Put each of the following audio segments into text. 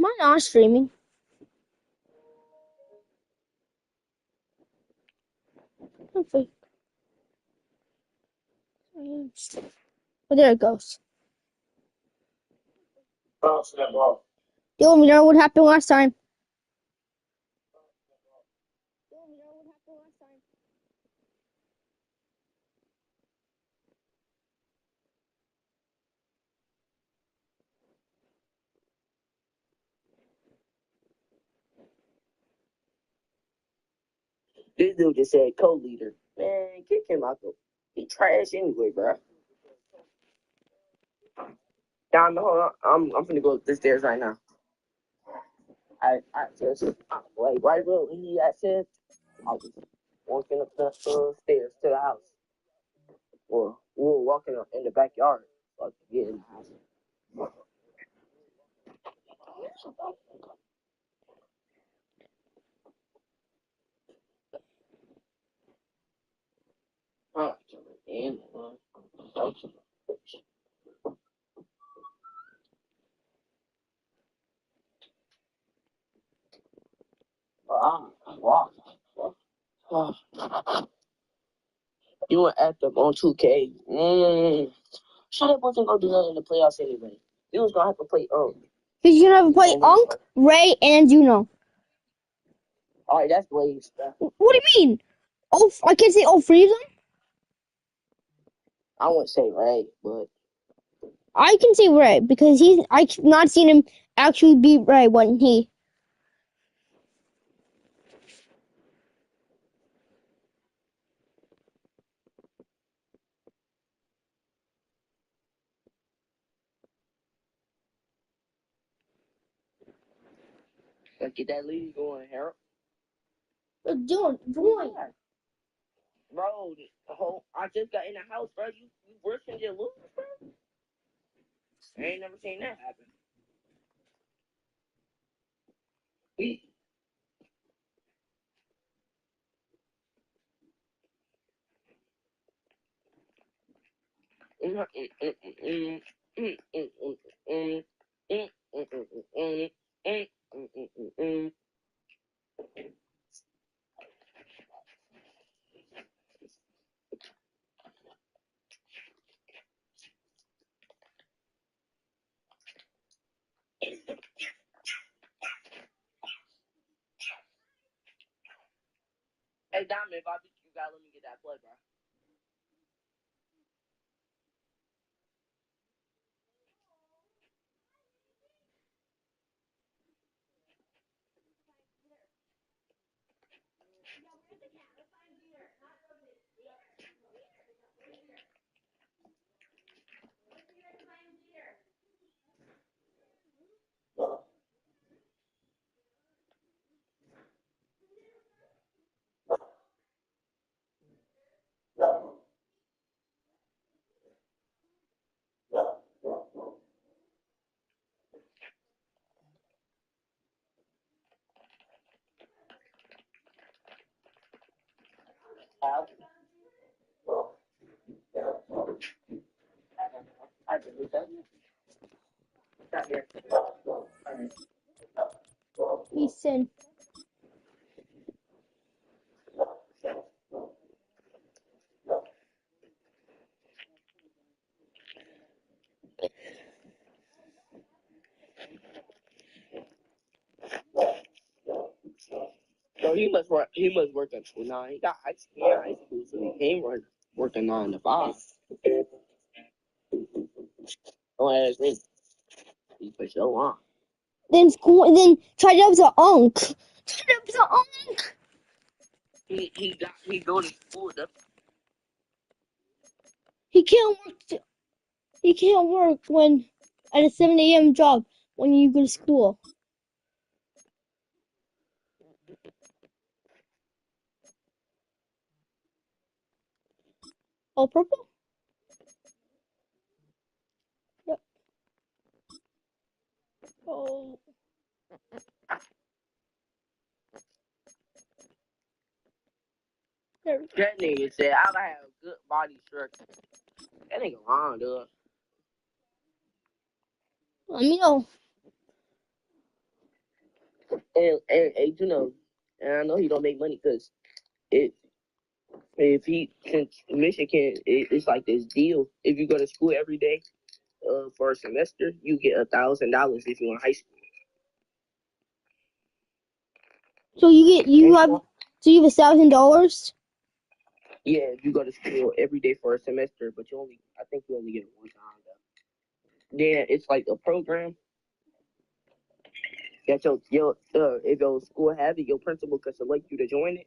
Am I not streaming? Oh, there it goes. Yo, you know what happened last time? This dude just said co-leader. Man, kick him out the. He trash anyway, bro. Down the hall. I'm finna go up the stairs right now. I just like right when he had said I was walking up the stairs to the house. Or we were walking up in the backyard. Like get in the house. Huh. And, wow. You were active on 2K. Sure, that wasn't gonna do nothing in the playoffs anyway. You was gonna have to play Because you never play Unk, Ray, and Juno. Alright, that's Blaze. What do you mean? Oh, I can't say all three of them? I wouldn't say Ray, but I can say Ray because I've not seen him actually beat Ray when he. let's get that lead going, Harold. Join. Bro, I just got in the house, bro. You worse than your lose, bro? I ain't never seen that happen. Hey, Diamond, if I beat you, gotta let me get that play, bro. I can do that. Stop here. Listen. So he must work. He must work until 9. He got high school, so he can't work a 9 to 5. Don't ask me. He for so long. Then try to up the Unk. Try to up the Unk. He going to school. He can't work. He can't work when at a 7 a.m. job when you go to school. Oh, purple? Yep. Oh. There. That nigga said I gotta have a good body structure. That nigga wrong, dude. Let me know. And you know, and I know he don't make money because it if he since Michigan it's like this deal. If you go to school every day, for a semester, you get $1,000 if you're in high school. So you have $1,000. Yeah, if you go to school every day for a semester, but I think you only get it one time though. Then it's like a program that your if your school have it, your principal could select you to join it.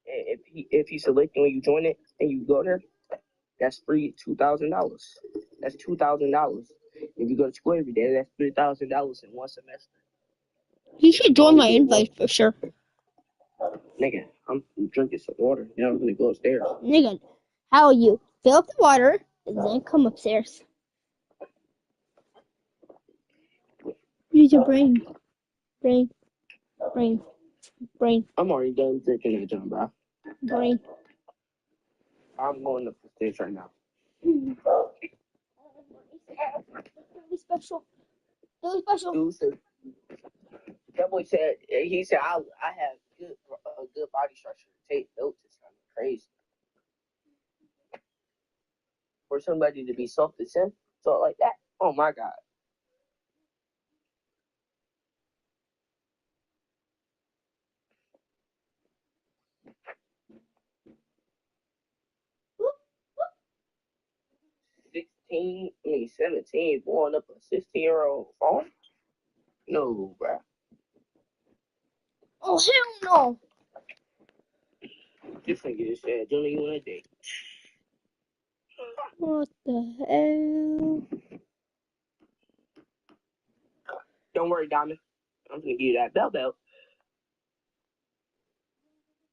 And if he select you and you join it and you go there, that's free $2,000. That's $2,000. If you go to school every day, that's $3,000 in one semester. You should You join only my get one. invite for sure. Nigga, I'm drinking some water. Now I'm gonna go upstairs. Nigga, how you fill up the water and then come upstairs. Use your brain. Brain. Brain. Brain. I'm already done drinking that jump, bro. Brain. I'm going up the stairs right now. Really special. Really special. Dude said, that boy said, he said, I have a good body structure. Take notes is kind of crazy. For somebody to be self-defense, so like that, oh my God. Whoop, 17, born up a 16-year-old phone? No, bro. Oh, hell no. This nigga just said, Johnny, you want a date? What the hell? Don't worry, Diamond. I'm gonna give you that belt.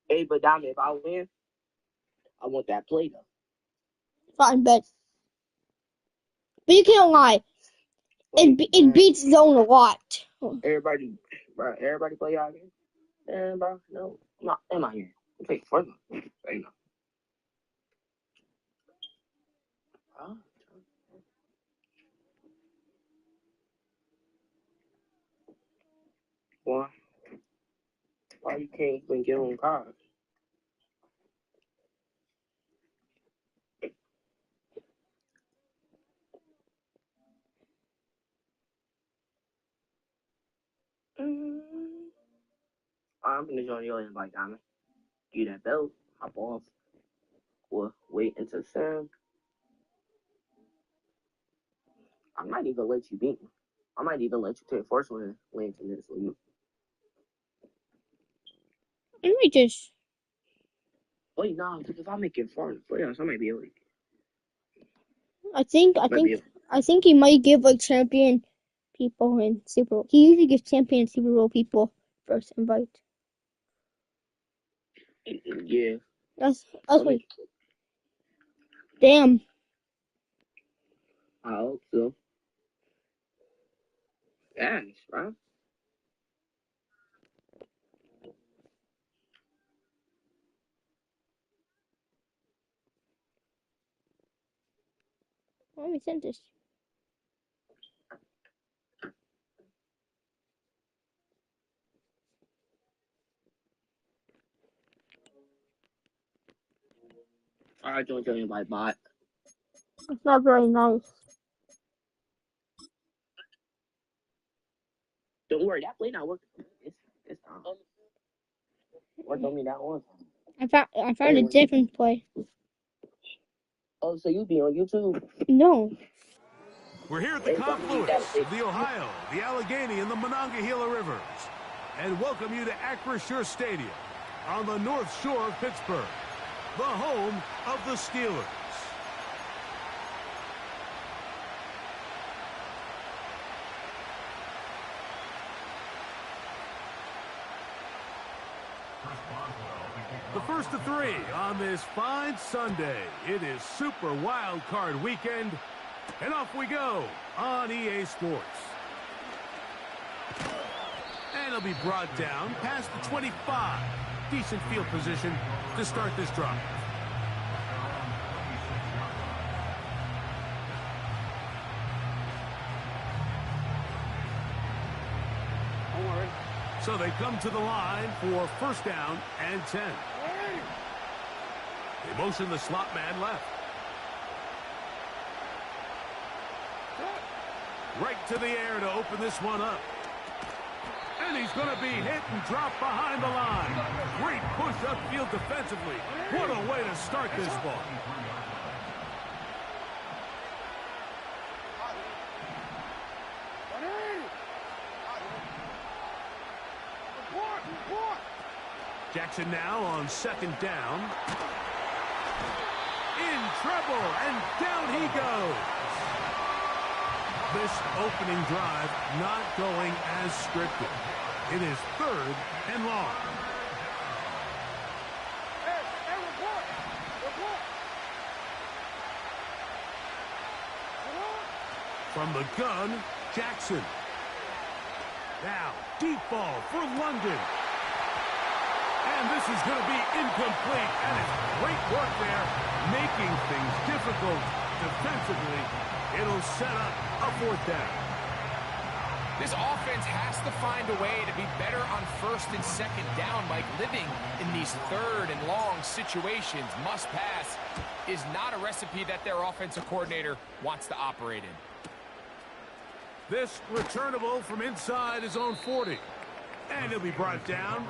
Hey, but Diamond, if I win, I want that play though. Fine, but you can't lie. It beats zone a lot. Everybody play y'all game. And bro, no, I'm not. Am I here? I'm taking further. Say no. Huh? Why you can't even get on cards? I'm gonna join your invite, Diamond. Get that belt, hop off, or wait until Sam. I might even let you beat me. I might even let you take first one win 2 minutes with you. Let me just. Wait, no, because if I make it far in the playoffs, I might be able to. I think he might give like champion people in Super Bowl. He usually gives champion and Super Bowl people first invite. Yeah. That's what. Damn. I hope so. Yes, bro. Let me send this. I joined your invite bot. It's not very nice. Don't worry, that play not working. It's time. Worked on me that one time. I found a different play. Oh, so you be on YouTube? No. We're here at the confluence of the Ohio, the Allegheny, and the Monongahela Rivers, and welcome you to Acrisure Stadium on the North Shore of Pittsburgh, the home of the Steelers. The first of 3 on this fine Sunday. It is Super Wild Card Weekend, and off we go on EA Sports. And it'll be brought down past the 25. Decent field position to start this drive. So they come to the line for first down and 10. They motion the slot man left. Right to the air to open this one up. And he's going to be hit and dropped behind the line. Great push upfield defensively. What a way to start this ball. Jackson now on second down. In trouble, and down he goes. This opening drive not going as scripted. It is third and long. From the gun, Jackson. Now, deep ball for London. And this is going to be incomplete, and it's great work there, making things difficult defensively. It'll set up a fourth down. This offense has to find a way to be better on first and second down, Mike. Living in these third and long situations, must pass, is not a recipe that their offensive coordinator wants to operate in. This returnable from inside his own 40. And he'll be brought down.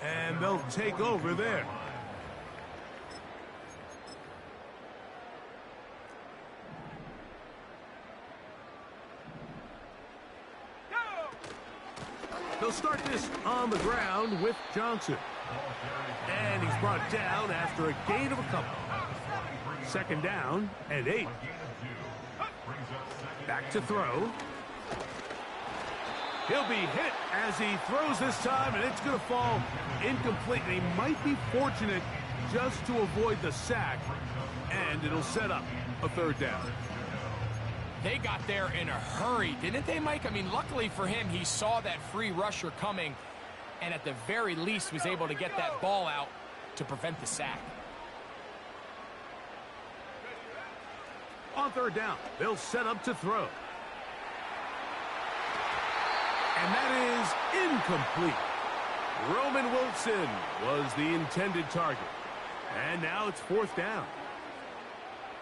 And they'll take over there. They'll start this on the ground with Johnson. And he's brought down after a gain of a couple. Second down and 8. Back to throw. He'll be hit as he throws this time, and it's going to fall incomplete. And he might be fortunate just to avoid the sack, and it'll set up a third down. They got there in a hurry, didn't they, Mike? I mean, luckily for him, he saw that free rusher coming, and at the very least was able to get that ball out to prevent the sack. On third down, they'll set up to throw. And that is incomplete. Roman Wilson was the intended target. And now it's fourth down.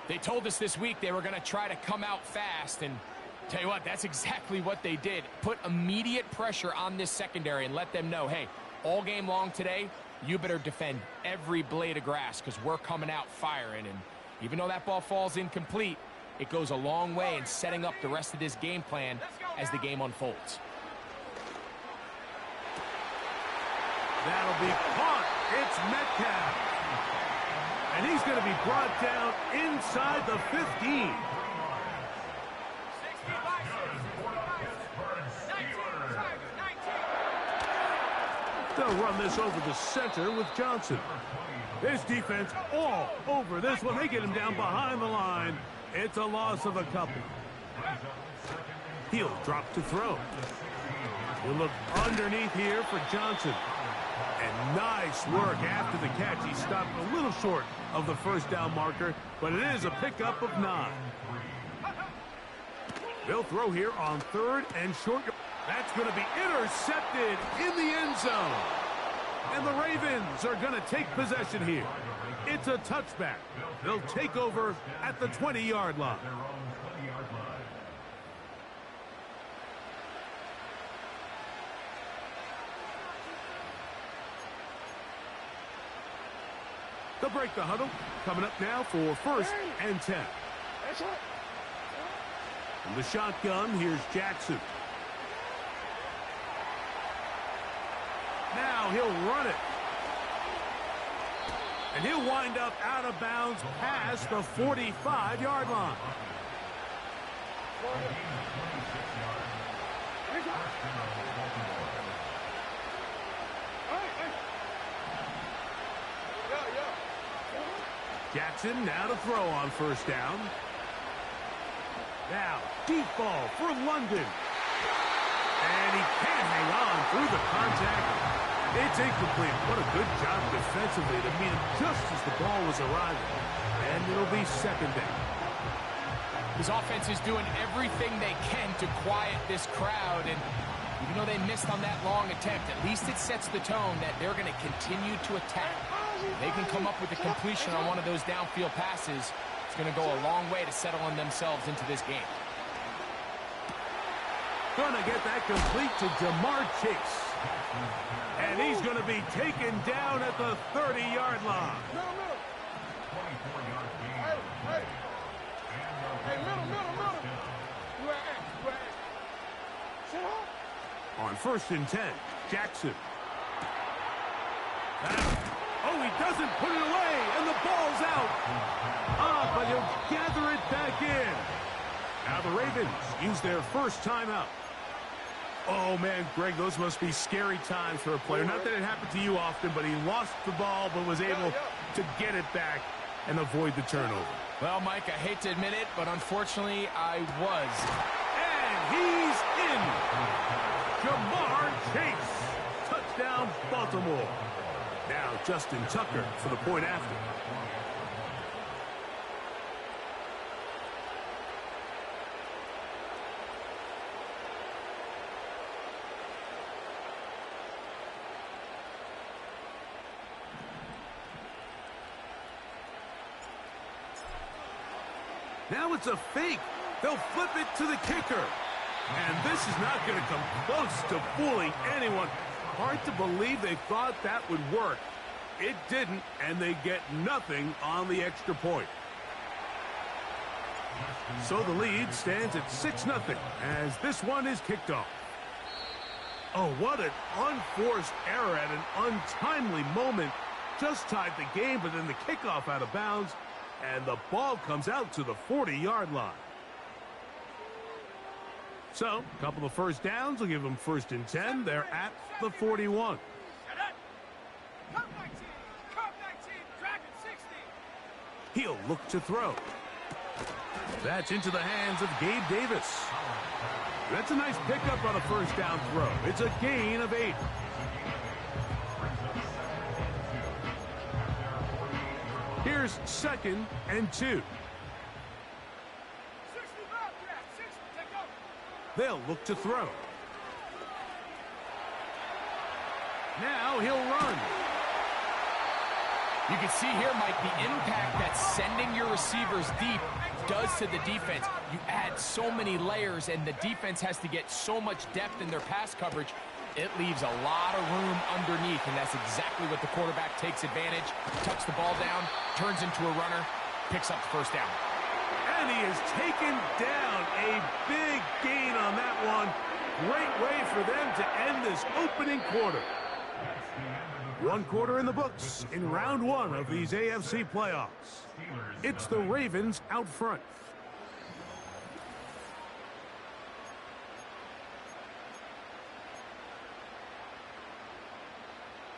They told us this week they were going to try to come out fast, and tell you what, that's exactly what they did. Put immediate pressure on this secondary and let them know, hey, all game long today, you better defend every blade of grass because we're coming out firing. And even though that ball falls incomplete, it goes a long way in setting up the rest of this game plan as the game unfolds. That'll be caught. It's Metcalf. And he's going to be brought down inside the 15. They'll run this over the center with Johnson. His defense all over this one. They get him down behind the line. It's a loss of a couple. He'll drop to throw. He'll look underneath here for Johnson. And nice work after the catch. He stopped a little short of the first down marker, but it is a pickup of 9. They'll throw here on third and short. That's going to be intercepted in the end zone. And the Ravens are going to take possession here. It's a touchback. They'll take over at the 20-yard line. They'll break the huddle. Coming up now for 1st and 10. From the shotgun, here's Jackson. Now he'll run it. And he'll wind up out of bounds past the 45-yard line. Jackson now to throw on 1st down. Now, deep ball for London. And he can't hang on through the contact. It's incomplete. What a good job defensively to meet him just as the ball was arriving. And it'll be 2nd down. His offense is doing everything they can to quiet this crowd. And even though they missed on that long attempt, at least it sets the tone that they're going to continue to attack. They can come up with a completion on one of those downfield passes. It's going to go a long way to settling themselves into this game. Gonna get that complete to Jamar Chase. And he's going to be taken down at the 30-yard line. On 1st and 10, Jackson. Oh, he doesn't put it away, and the ball's out. But he'll gather it back in. Now the Ravens use their 1st timeout. Oh, man, Greg, those must be scary times for a player. Not that it happened to you often, but he lost the ball but was able to get it back and avoid the turnover. Well, Mike, I hate to admit it, but unfortunately, I was. And he's in. Jamar Chase. Touchdown, Baltimore. Now Justin Tucker for the point after. Now it's a fake. They'll flip it to the kicker. And this is not going to come close to fooling anyone. Hard to believe they thought that would work. It didn't, and they get nothing on the extra point. So the lead stands at 6-0 as this one is kicked off. Oh, what an unforced error at an untimely moment. Just tied the game, but then the kickoff out of bounds. And the ball comes out to the 40-yard line. So, a couple of 1st downs will give them 1st and 10. They're at the 41. He'll look to throw. That's into the hands of Gabe Davis. That's a nice pickup on a 1st down throw. It's a gain of 8. Here's 2nd and 2. They'll look to throw. Now he'll run. You can see here, Mike, the impact that sending your receivers deep does to the defense. You add so many layers, and the defense has to get so much depth in their pass coverage. It leaves a lot of room underneath, and that's exactly what the quarterback takes advantage. Tucks the ball down, turns into a runner, picks up the 1st down. And he is taken down. A big gain on that one. Great way for them to end this opening quarter. 1 quarter in the books in round 1 of these AFC playoffs. It's the Ravens out front.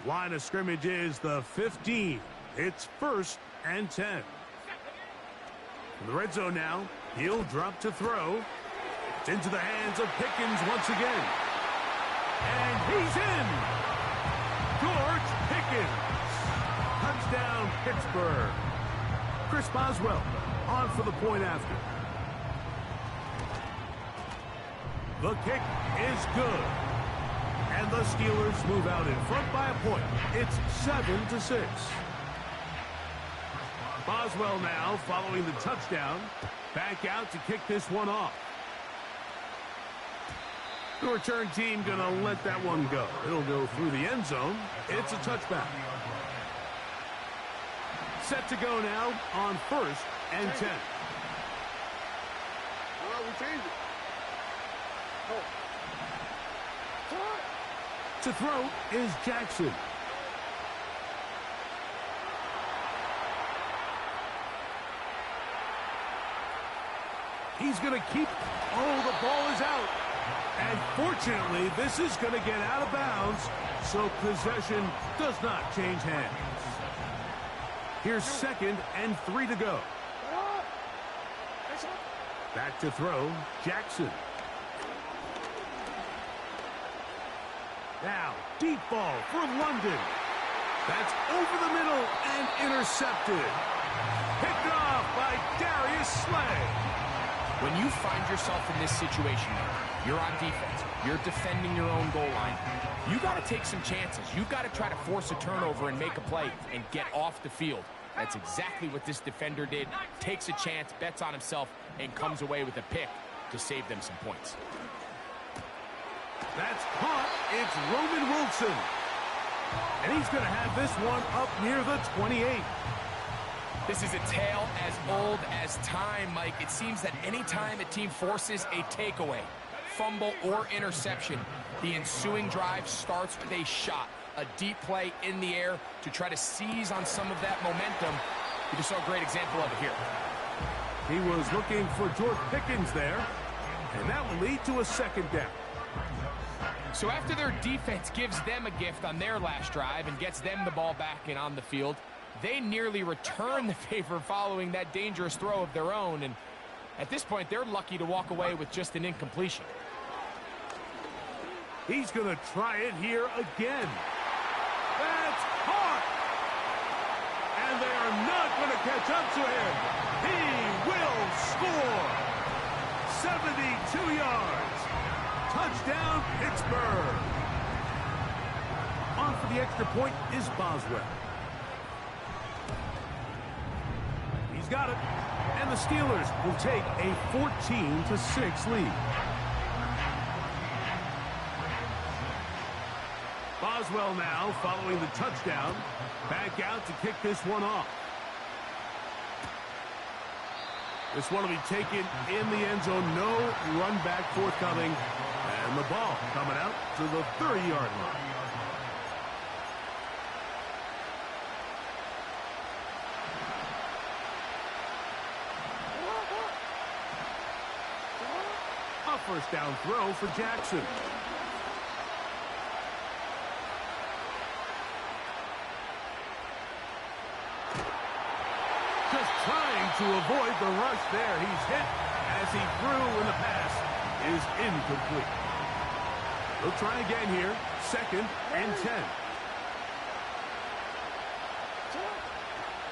Line of scrimmage is the 15. It's 1st and 10. In the red zone now, he'll drop to throw. It's into the hands of Pickens once again. And he's in. George Pickens. Touchdown, Pittsburgh. Chris Boswell on for the point after. The kick is good. And the Steelers move out in front by a point. It's 7-6. Boswell now following the touchdown. Back out to kick this one off. The return team going to let that one go. It'll go through the end zone. It's a touchback. set to go now on 1st and 10. We changed it. To throw is Jackson. He's going to keep. Oh, the ball is out. And fortunately, this is going to get out of bounds, so possession does not change hands. Here's 2nd and 3 to go. Back to throw, Jackson. Now, deep ball for London. That's over the middle and intercepted. Picked off by Darius Slay. When you find yourself in this situation, you're on defense, you're defending your own goal line, you got to take some chances. You've got to try to force a turnover and make a play and get off the field. That's exactly what this defender did. Takes a chance, bets on himself, and comes away with a pick to save them some points. That's caught. It's Roman Wilson. And he's going to have this one up near the 28. This is a tale as old as time, Mike. It seems that any time a team forces a takeaway, fumble, or interception, the ensuing drive starts with a shot, a deep play in the air to try to seize on some of that momentum. You just saw a great example of it here. He was looking for George Pickens there, and that will lead to a 2nd down. So after their defense gives them a gift on their last drive and gets them the ball back and on the field, they nearly return the favor following that dangerous throw of their own. And at this point, they're lucky to walk away with just an incompletion. He's going to try it here again. That's caught. And they are not going to catch up to him. He will score. 72 yards. Touchdown, Pittsburgh. On for the extra point is Boswell. He's got it. And the Steelers will take a 14-6 lead. Boswell now following the touchdown. Back out to kick this one off. This one will be taken in the end zone. No run back forthcoming. And the ball coming out to the 30-yard line. A first down throw for Jackson. Just trying to avoid the rush there. He's hit as he threw, and the pass is incomplete. They'll try again here. 2nd and 10.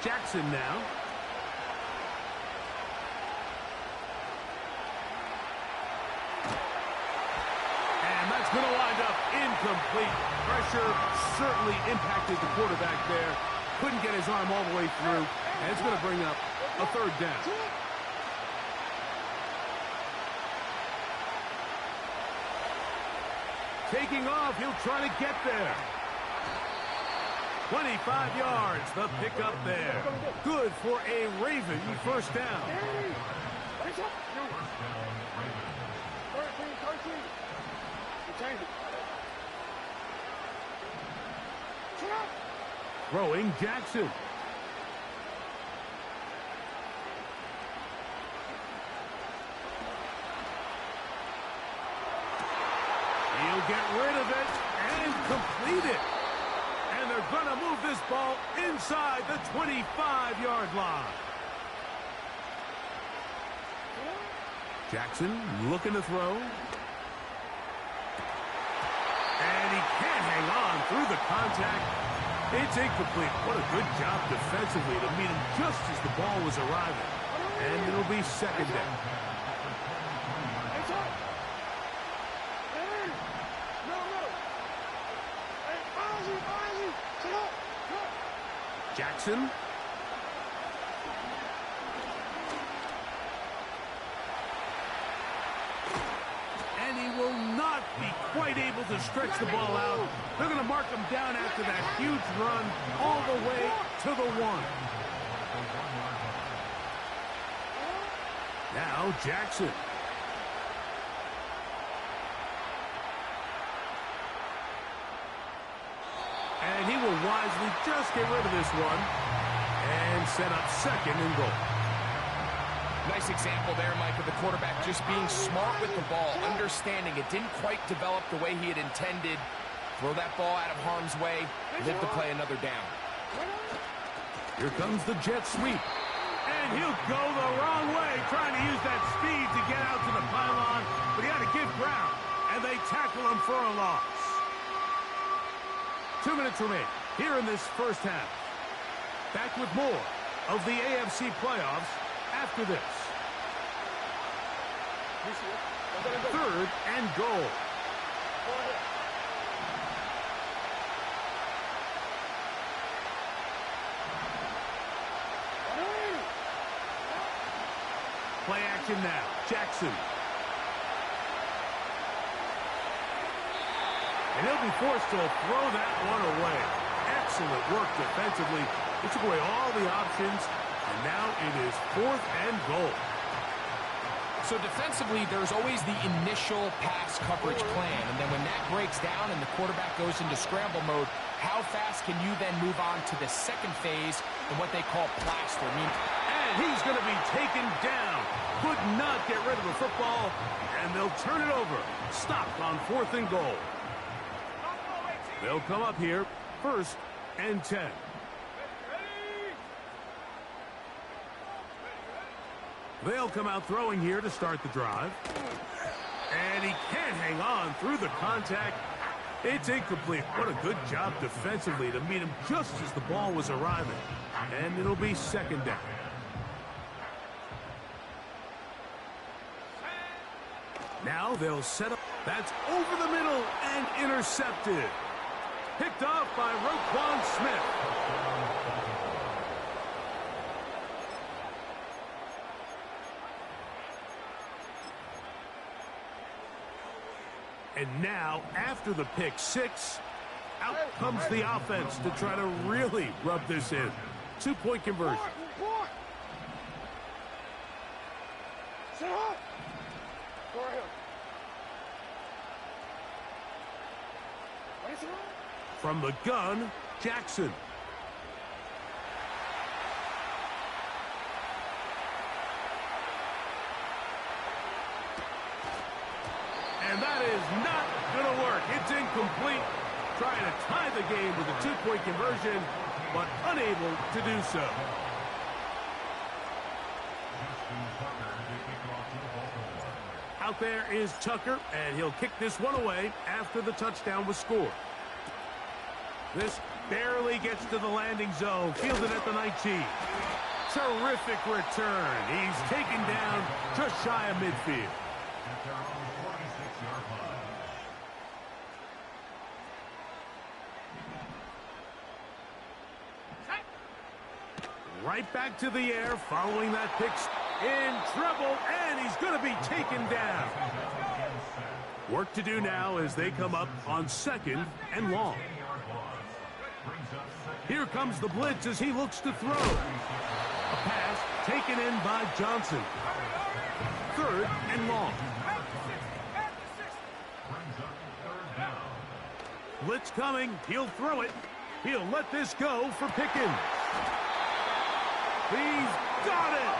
Jackson now. And that's going to wind up incomplete. Pressure certainly impacted the quarterback there. Couldn't get his arm all the way through. And it's going to bring up a 3rd down. Taking off, he'll try to get there. 25 yards, the pickup there. Good for a Raven first down. Throwing Jackson. He'll get rid of it and complete it. And they're going to move this ball inside the 25-yard line. Jackson looking to throw. And he can't hang on through the contact. It's incomplete. What a good job defensively to meet him just as the ball was arriving. And it'll be 2nd down. Jackson. And he will not be quite able to stretch the ball out. They're going to mark him down after that huge run all the way to the 1. Now Jackson. And he will wisely just get rid of this one and set up second and goal. Nice example there, Mike, of the quarterback just being smart with the ball, understanding it didn't quite develop the way he had intended. Throw that ball out of harm's way, live to play another down. Here comes the jet sweep. And he'll go the wrong way, trying to use that speed to get out to the pylon, but he had to give ground, and they tackle him for a loss. 2 minutes remain here in this first half. Back with more of the AFC playoffs after this. Third and goal. Play action now. Jackson. And he'll be forced to throw that one away. Excellent work defensively. He took away all the options, and now it is 4th and goal. So defensively, there's always the initial pass coverage plan, and then when that breaks down and the quarterback goes into scramble mode, how fast can you then move on to the second phase in what they call plaster? And he's going to be taken down. Could not get rid of the football, and they'll turn it over. Stop on 4th and goal. They'll come up here, 1st and 10. They'll come out throwing here to start the drive. And he can't hang on through the contact. It's incomplete. What a good job defensively to meet him just as the ball was arriving. And it'll be 2nd down. Now they'll set up. That's over the middle and intercepted. Picked off by Roquan Smith. And now, after the pick six, out comes the offense to try to really rub this in. 2-point conversion. From the gun, Jackson. And that is not going to work. It's incomplete. Trying to tie the game with a 2-point conversion, but unable to do so. Out there is Tucker, and he'll kick this one away after the touchdown was scored. This barely gets to the landing zone, fielded at the 19. Terrific return. He's taken down just shy of midfield. Right back to the air following that pick. In trouble, and he's going to be taken down. Work to do now as they come up on 2nd and long. Here comes the blitz as he looks to throw. A pass taken in by Johnson. 3rd and long. Blitz coming. He'll throw it. He'll let this go for Pickens. He's got it.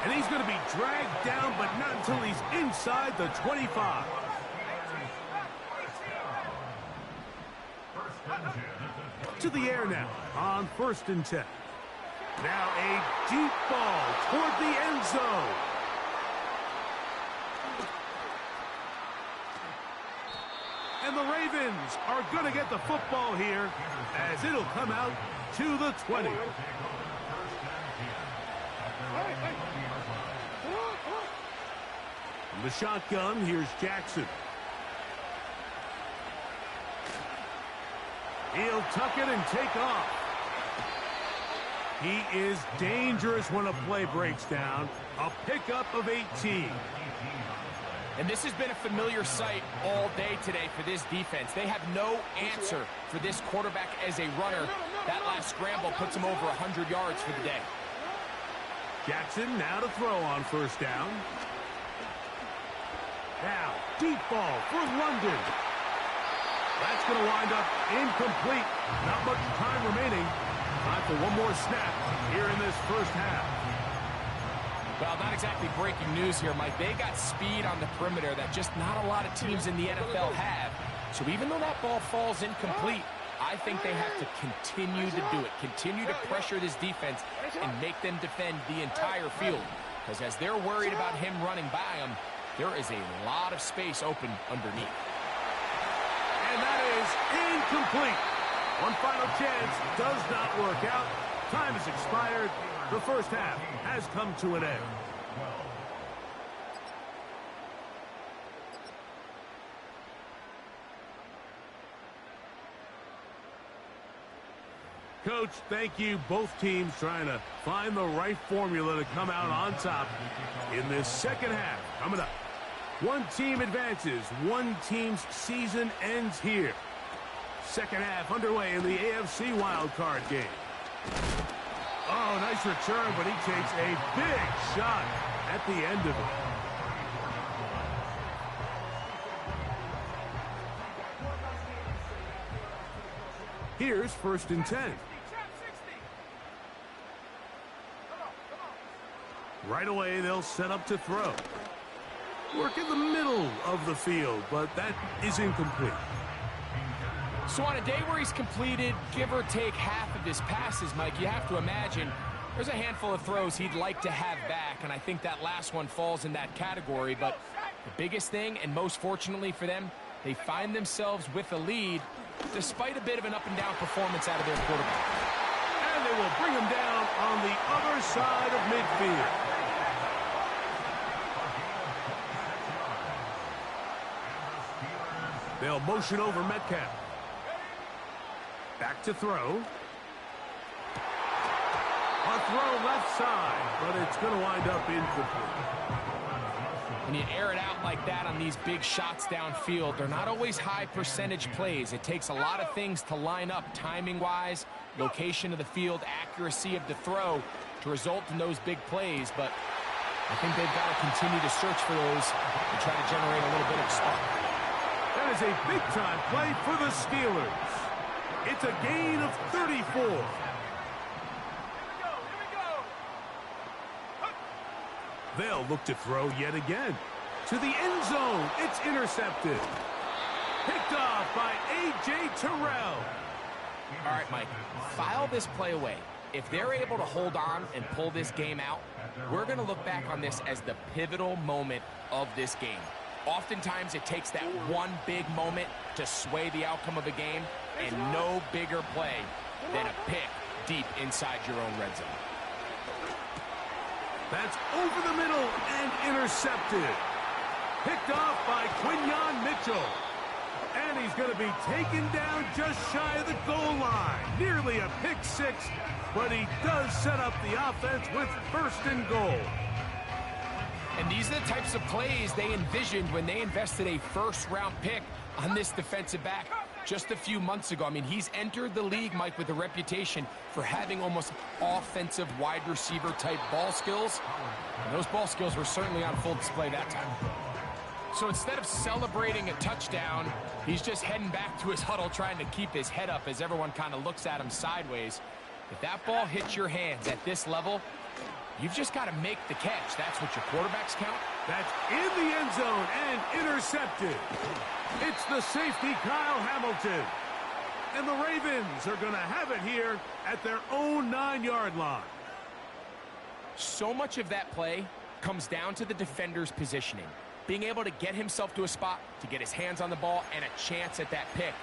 And he's going to be dragged down, but not until he's inside the 25. To the air now on 1st and 10. Now a deep ball toward the end zone. And the Ravens are going to get the football here as it'll come out to the 20. From the shotgun, here's Jackson. He'll tuck it and take off. He is dangerous when a play breaks down. A pickup of 18. And this has been a familiar sight all day today for this defense. They have no answer for this quarterback as a runner. That last scramble puts him over 100 yards for the day. Jackson now to throw on first down. Now, deep ball for London. That's going to wind up incomplete. Not much time remaining. Time for one more snap here in this first half. Well, not exactly breaking news here, Mike. They got speed on the perimeter that just not a lot of teams in the NFL have. So even though that ball falls incomplete, I think they have to continue to do it. Continue to pressure this defense and make them defend the entire field. Because as they're worried about him running by them, there is a lot of space open underneath. And that is incomplete. One final chance does not work out. Time has expired. The first half has come to an end. Coach, thank you. Both teams trying to find the right formula to come out on top in this second half. Coming up, one team advances, one team's season ends here. Second half underway in the AFC wildcard game. Oh, nice return, but he takes a big shot at the end of it. Here's 1st and 10. Right away, they'll set up to throw. Work in the middle of the field, but that is incomplete. So on a day where he's completed, give or take half of his passes, Mike, you have to imagine there's a handful of throws he'd like to have back, and I think that last one falls in that category. But the biggest thing, and most fortunately for them, they find themselves with a lead despite a bit of an up-and-down performance out of their quarterback. And they will bring him down on the other side of midfield. They'll motion over Metcalf. Back to throw. A throw left side, but it's going to wind up incomplete. When you air it out like that on these big shots downfield, they're not always high percentage plays. It takes a lot of things to line up timing-wise, location of the field, accuracy of the throw to result in those big plays. But I think they've got to continue to search for those and try to generate a little bit of spark. That is a big-time play for the Steelers. It's a gain of 34. They'll look to throw yet again. To the end zone. It's intercepted. Picked off by A.J. Terrell. All right, Mike, file this play away. If they're able to hold on and pull this game out, we're going to look back on this as the pivotal moment of this game. Oftentimes, it takes that one big moment to sway the outcome of a game, and no bigger play than a pick deep inside your own red zone. That's over the middle and intercepted. Picked off by Quinyon Mitchell. And he's going to be taken down just shy of the goal line. Nearly a pick six, but he does set up the offense with 1st and goal. And these are the types of plays they envisioned when they invested a first-round pick on this defensive back just a few months ago. I mean, he's entered the league, Mike, with a reputation for having almost offensive wide receiver type ball skills. And those ball skills were certainly on full display that time. So instead of celebrating a touchdown, he's just heading back to his huddle trying to keep his head up as everyone kind of looks at him sideways. If that ball hits your hands at this level, you've just got to make the catch. That's what your quarterbacks count. That's in the end zone and intercepted. It's the safety, Kyle Hamilton. And the Ravens are going to have it here at their own 9-yard line. So much of that play comes down to the defender's positioning. Being able to get himself to a spot, to get his hands on the ball, and a chance at that pick.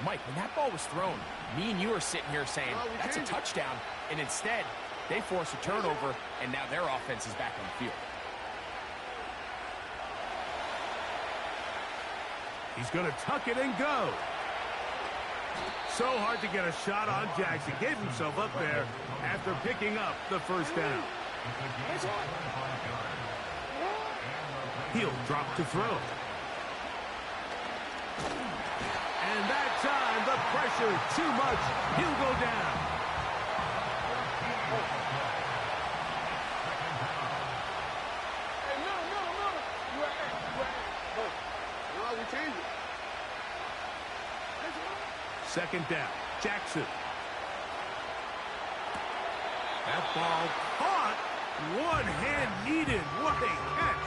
Mike, when that ball was thrown, me and you are sitting here saying, that's a touchdown. And instead, they force a turnover, and now their offense is back on the field. He's going to tuck it and go. So hard to get a shot on Jackson. Gave himself up there after picking up the first down. He'll drop to throw. And that time, the pressure too much. He'll go down. second down. Jackson. That ball caught. One hand needed. What a catch.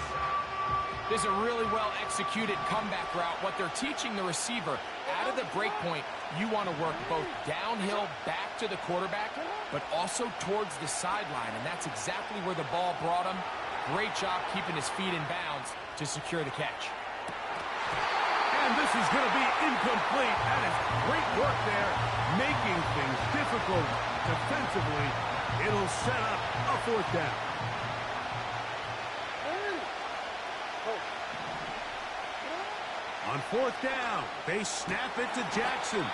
This is a really well-executed comeback route. What they're teaching the receiver, out of the break point, you want to work both downhill back to the quarterback, but also towards the sideline, and that's exactly where the ball brought him. Great job keeping his feet in bounds to secure the catch. And this is going to be incomplete. That is great work there, making things difficult defensively. It'll set up a fourth down. On fourth down, they snap it to Jackson.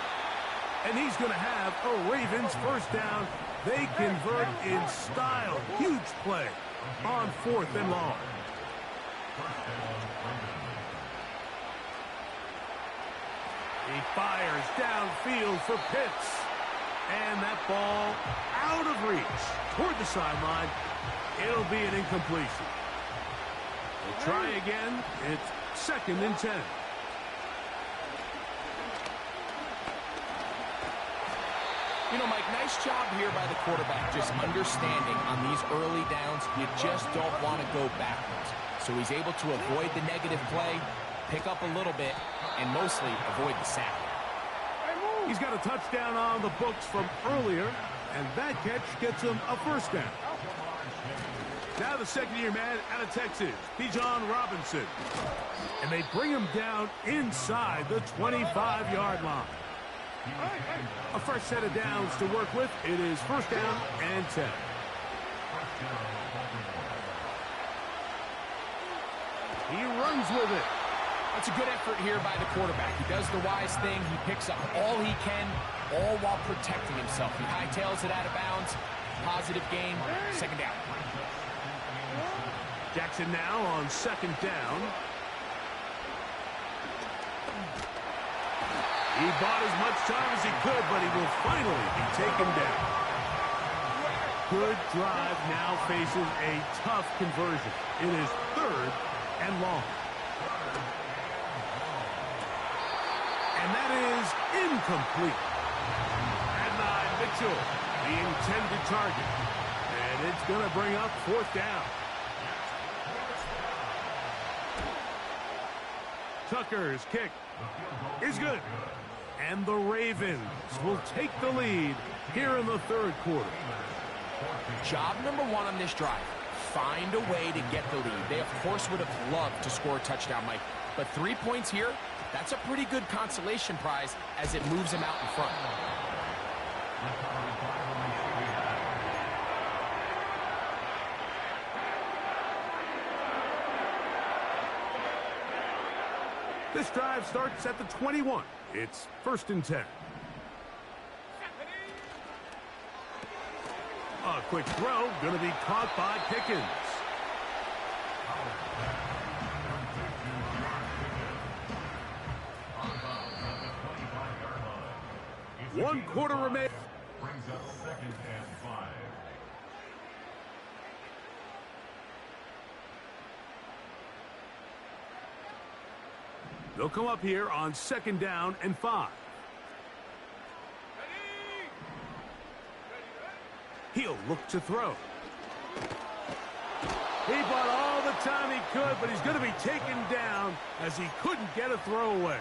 And he's going to have a Ravens first down. They convert in style. Huge play on 4th and long. He fires downfield for Pitts. And that ball out of reach toward the sideline. It'll be an incompletion. We'll try again. It's 2nd and 10. You know, Mike, nice job here by the quarterback, just understanding on these early downs, you just don't want to go backwards. So he's able to avoid the negative play, pick up a little bit, and mostly avoid the sack. He's got a touchdown on the books from earlier, and that catch gets him a first down. Now the second-year man out of Texas, Bijan Robinson. And they bring him down inside the 25-yard line. A fresh set of downs to work with. It is 1st down and 10. He runs with it. That's a good effort here by the quarterback. He does the wise thing. He picks up all he can, all while protecting himself. He hightails it out of bounds. Positive gain. 2nd down. Jackson now on 2nd down. He bought as much time as he could, but he will finally be taken down. Good drive now faces a tough conversion. It is 3rd and long. And that is incomplete. Adonai Mitchell, the intended target. And it's going to bring up 4th down. Tucker's kick is good. And the Ravens will take the lead here in the 3rd quarter. Job number 1 on this drive, find a way to get the lead. They, of course, would have loved to score a touchdown, Mike. But 3 points here, that's a pretty good consolation prize as it moves them out in front. This drive starts at the 21. It's 1st and 10. A quick throw, going to be caught by Pickens. One quarter remains. Brings up 2nd and 5. They'll come up here on 2nd down and 5. He'll look to throw. He bought all the time he could, but he's going to be taken down as he couldn't get a throw away.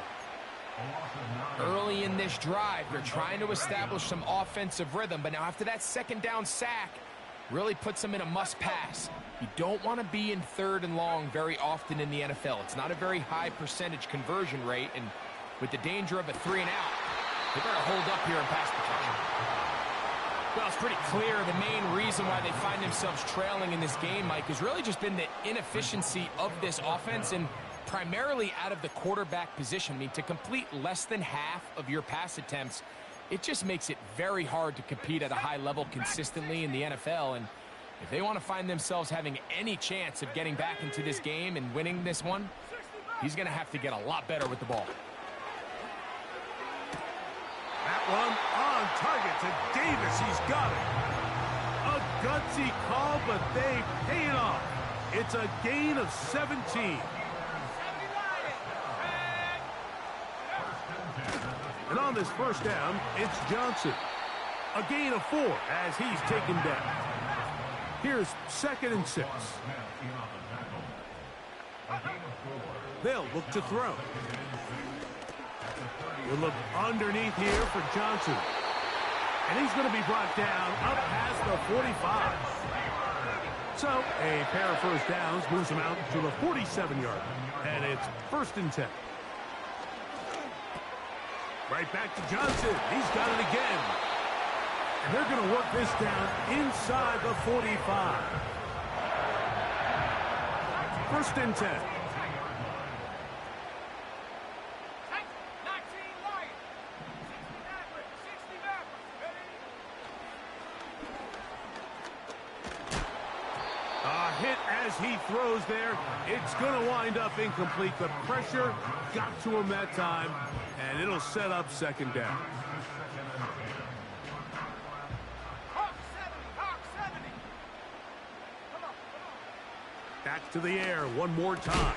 Early in this drive, they're trying to establish some offensive rhythm, but now after that 2nd down sack, really puts them in a must-pass. You don't want to be in 3rd and long very often in the NFL. It's not a very high percentage conversion rate, and with the danger of a 3-and-out, they better hold up here in pass protection. Well, it's pretty clear the main reason why they find themselves trailing in this game, Mike, has really just been the inefficiency of this offense and primarily out of the quarterback position. I mean, to complete less than half of your pass attempts, it just makes it very hard to compete at a high level consistently in the NFL. And if they want to find themselves having any chance of getting back into this game and winning this one, he's going to have to get a lot better with the ball. That one on target to Davis. He's got it. A gutsy call, but they pay it off. It's a gain of 17. And on this first down, it's Johnson. A gain of 4 as he's taken down. Here's 2nd and 6. They'll look to throw. We'll look underneath here for Johnson. And he's going to be brought down up past the 45. So a pair of first downs moves him out to the 47-yard. And it's 1st and 10. Right back to Johnson. He's got it again. And they're going to work this down inside the 45. 1st and 10. A hit as he throws there. It's going to wind up incomplete. The pressure got to him that time, and it'll set up 2nd down. Back to the air one more time.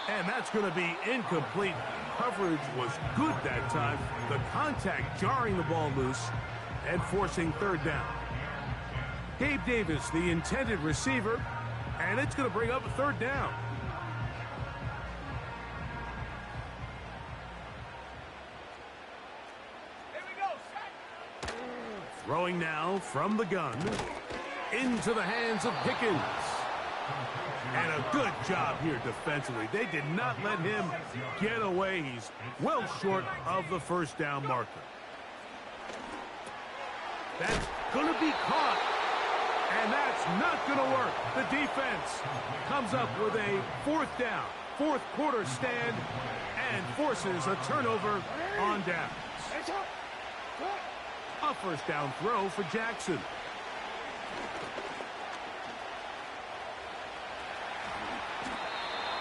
And that's going to be incomplete. Coverage was good that time. The contact jarring the ball loose and forcing 3rd down. Gabe Davis, the intended receiver, and it's going to bring up a 3rd down. Here we go. Throwing now from the gun into the hands of Pickens. And a good job here defensively. They did not let him get away. He's well short of the 1st down marker. That's going to be caught. And that's not going to work. The defense comes up with a 4th down, 4th quarter stand, and forces a turnover on downs. A 1st down throw for Jackson.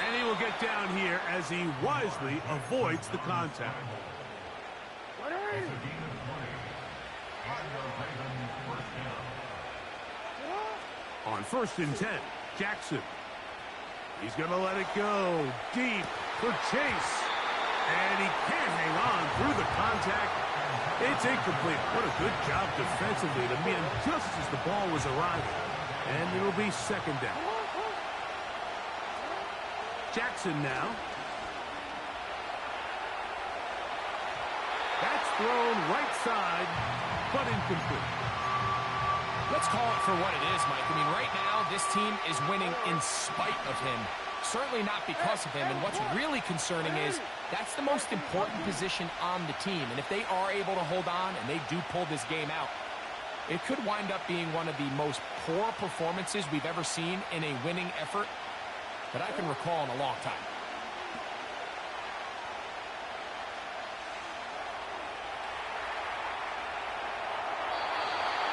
And he will get down here as he wisely avoids the contact. On 1st and 10, Jackson. He's going to let it go deep for Chase. And he can't hang on through the contact. It's incomplete. What a good job defensively to me, and just as the ball was arriving. And it'll be 2nd down. Jackson now. That's thrown right side, but incomplete. Let's call it for what it is, Mike. I mean, right now, this team is winning in spite of him. Certainly not because of him. And what's really concerning is that's the most important position on the team. And if they are able to hold on and they do pull this game out, it could wind up being one of the most poor performances we've ever seen in a winning effort that I can recall in a long time.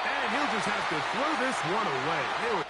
And he'll just have to throw this one away.